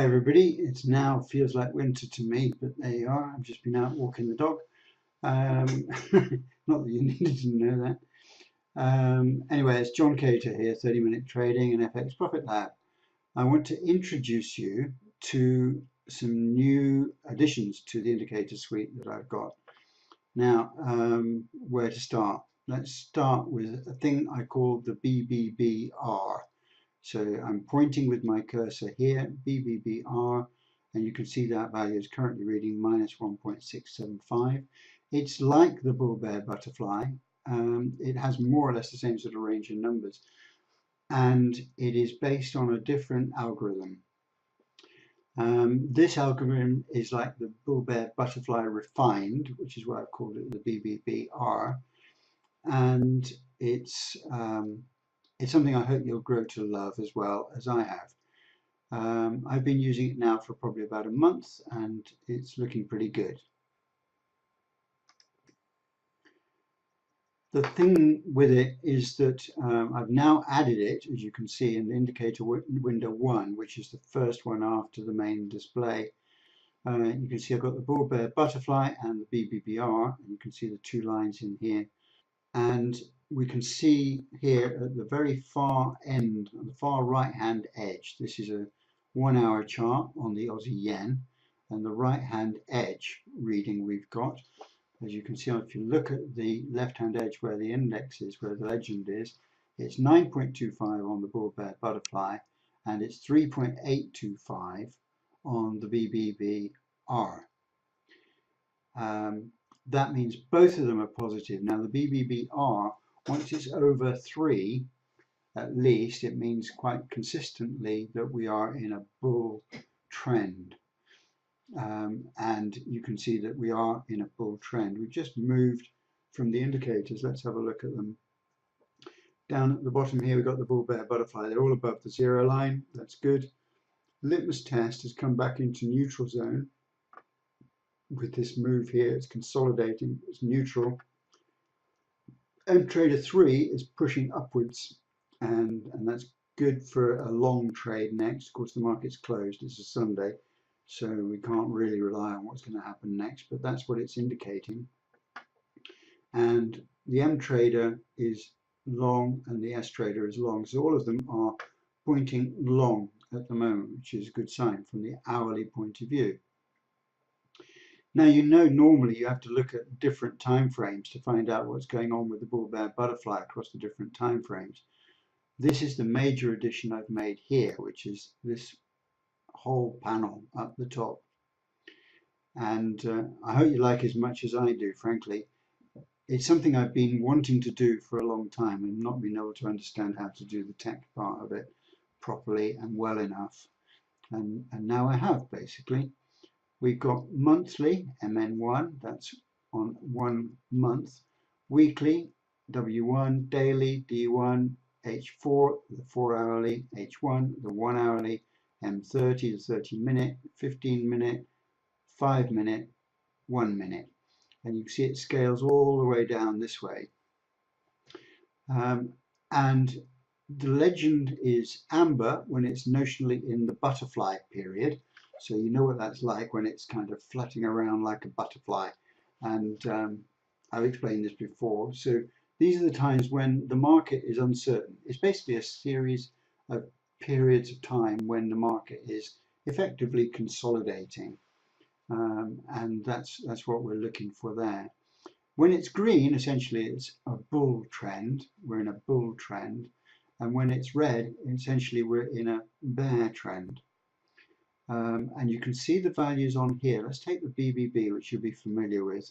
Hi everybody, it now feels like winter to me, but there you are. I've just been out walking the dog. Not that you needed to know that. Anyway, it's John Cater here, 30-Minute Trading and FX Profit Lab. I want to introduce you to some new additions to the indicator suite that I've got. Now, where to start? Let's start with a thing I call the bbbR. So I'm pointing with my cursor here, bbbR, and you can see that value is currently reading minus 1.675. It's like the BullBearButterfly. It has more or less the same sort of range of numbers, and it is based on a different algorithm. This algorithm is like the BullBearButterfly Refined, which is why I've called it the bbbR, and it's something I hope you'll grow to love as well as I have. I've been using it now for probably about a month and it's looking pretty good. The thing with it is that I've now added it, as you can see in the indicator window 1, which is the first one after the main display. You can see I've got the BullBearButterfly and the bbbR, and you can see the two lines in here. And we can see here at the very far end, on the far right hand edge, this is a 1 hour chart on the Aussie yen, and the right hand edge reading we've got, as you can see, if you look at the left hand edge where the index is, where the legend is, it's 9.25 on the BullBearButterfly and it's 3.825 on the bbbR. That means both of them are positive. Now the bbbR, once it's over 3 at least, it means quite consistently that we are in a bull trend. And you can see that we are in a bull trend. We've just moved from the indicators. Let's have a look at them. Down at the bottom here we've got the BullBearButterfly. They're all above the 0 line. That's good. Litmus test has come back into neutral zone. With this move here, it's consolidating, it's neutral. MTrader 3 is pushing upwards, and that's good for a long trade next. Of course, the market's closed, it's a Sunday, so we can't really rely on what's going to happen next, but that's what it's indicating. And the MTrader is long and the STrader is long, so all of them are pointing long at the moment, which is a good sign from the hourly point of view. Now, you know, normally you have to look at different time frames to find out what's going on with the BullBearButterfly across the different time frames. This is the major addition I've made here, which is this whole panel up the top. And I hope you like it as much as I do, frankly. It's something I've been wanting to do for a long time and not been able to understand how to do the tech part of it properly and well enough. And now I have, basically. We've got monthly, MN1, that's on 1 month, weekly, W1, daily, D1, H4, the 4 hourly, H1, the 1 hourly, M30, the 30 minute, 15 minute, 5 minute, 1 minute. And you can see it scales all the way down this way. And the legend is amber when it's notionally in the butterfly period. So you know what that's like when it's kind of flutting around like a butterfly. And I've explained this before. So these are the times when the market is uncertain. It's basically a series of periods of time when the market is effectively consolidating. And that's what we're looking for there. When it's green, essentially it's a bull trend. We're in a bull trend. And when it's red, essentially we're in a bear trend. And you can see the values on here. Let's take the BBB, which you'll be familiar with.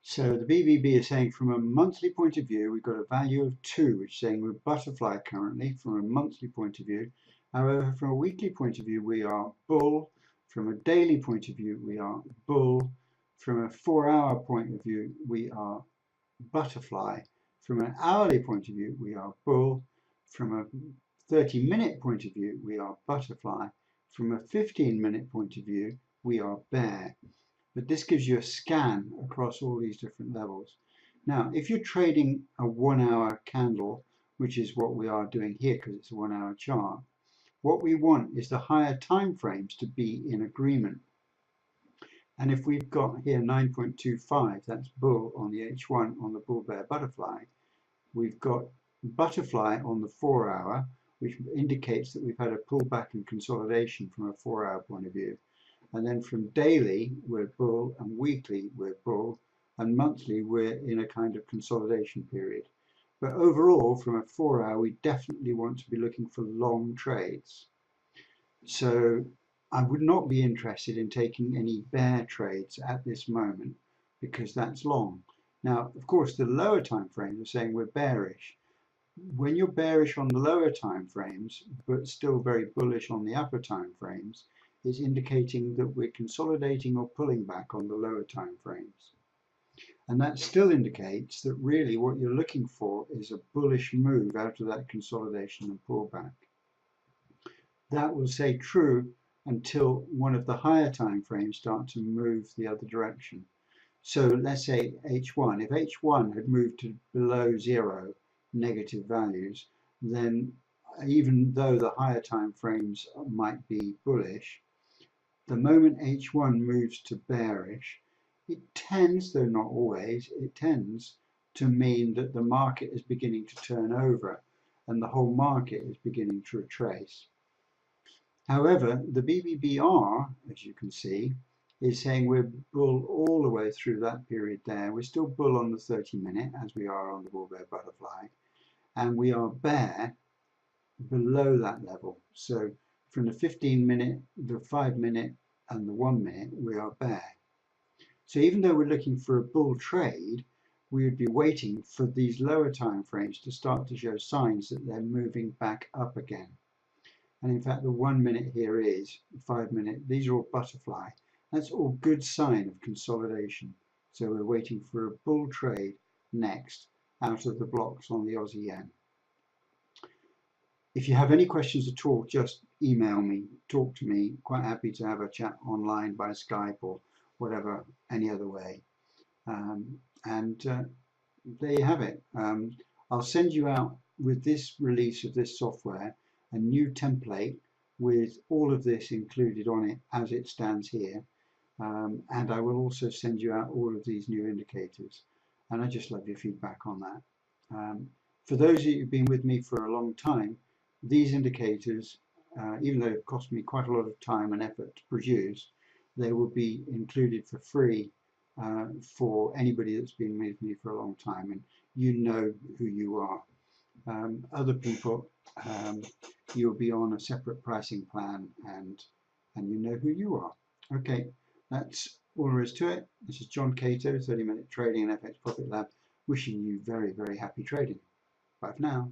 So the BBB is saying from a monthly point of view, we've got a value of 2, which is saying we're butterfly currently from a monthly point of view. However, from a weekly point of view, we are bull. From a daily point of view, we are bull. From a 4-hour point of view, we are butterfly. From an hourly point of view, we are bull. From a 30-minute point of view, we are butterfly. From a 15-minute point of view, we are bear. But this gives you a scan across all these different levels. Now, if you're trading a 1 hour candle, which is what we are doing here because it's a 1 hour chart, What we want is the higher time frames to be in agreement. And if we've got here 9.25, that's bull on the H1 on the bull bear butterfly, we've got butterfly on the 4 hour, which indicates that we've had a pullback and consolidation from a 4 hour point of view. And then from daily, we're bull, and weekly, we're bull, and monthly, we're in a kind of consolidation period. But overall, from a 4 hour, we definitely want to be looking for long trades. So I would not be interested in taking any bear trades at this moment because that's long. Now, of course, the lower time frames are saying we're bearish. When you're bearish on the lower time frames, but still very bullish on the upper time frames, it's indicating that we're consolidating or pulling back on the lower time frames. And that still indicates that really what you're looking for is a bullish move out of that consolidation and pullback. That will stay true until one of the higher time frames start to move the other direction. So let's say H1, if H1 had moved to below 0 negative values, then even though the higher time frames might be bullish, the moment H1 moves to bearish, it tends, though not always, it tends to mean that the market is beginning to turn over and the whole market is beginning to retrace. However, the bbbR, as you can see, is saying we're bull all the way through that period there. We're still bull on the 30-minute, as we are on the bull bear butterfly, and we are bear below that level. So from the 15-minute, the 5-minute, and the 1-minute, we are bear. So even though we're looking for a bull trade, we would be waiting for these lower time frames to start to show signs that they're moving back up again. And in fact, the 1-minute here is 5-minute. These are all butterfly. That's all good sign of consolidation. So we're waiting for a bull trade next out of the blocks on the Aussie yen. If you have any questions at all, just email me, talk to me. Quite happy to have a chat online by Skype or whatever, any other way. There you have it. I'll send you out with this release of this software a new template with all of this included on it as it stands here. And I will also send you out all of these new indicators. And I just love your feedback on that. For those of you who've been with me for a long time, these indicators, even though it cost me quite a lot of time and effort to produce, they will be included for free for anybody that's been with me for a long time, and you know who you are. Other people, you'll be on a separate pricing plan, and you know who you are. Okay, that's all there is to it. This is John Cato, 30-Minute Trading and FX Profit Lab, wishing you very, very happy trading. Bye for now.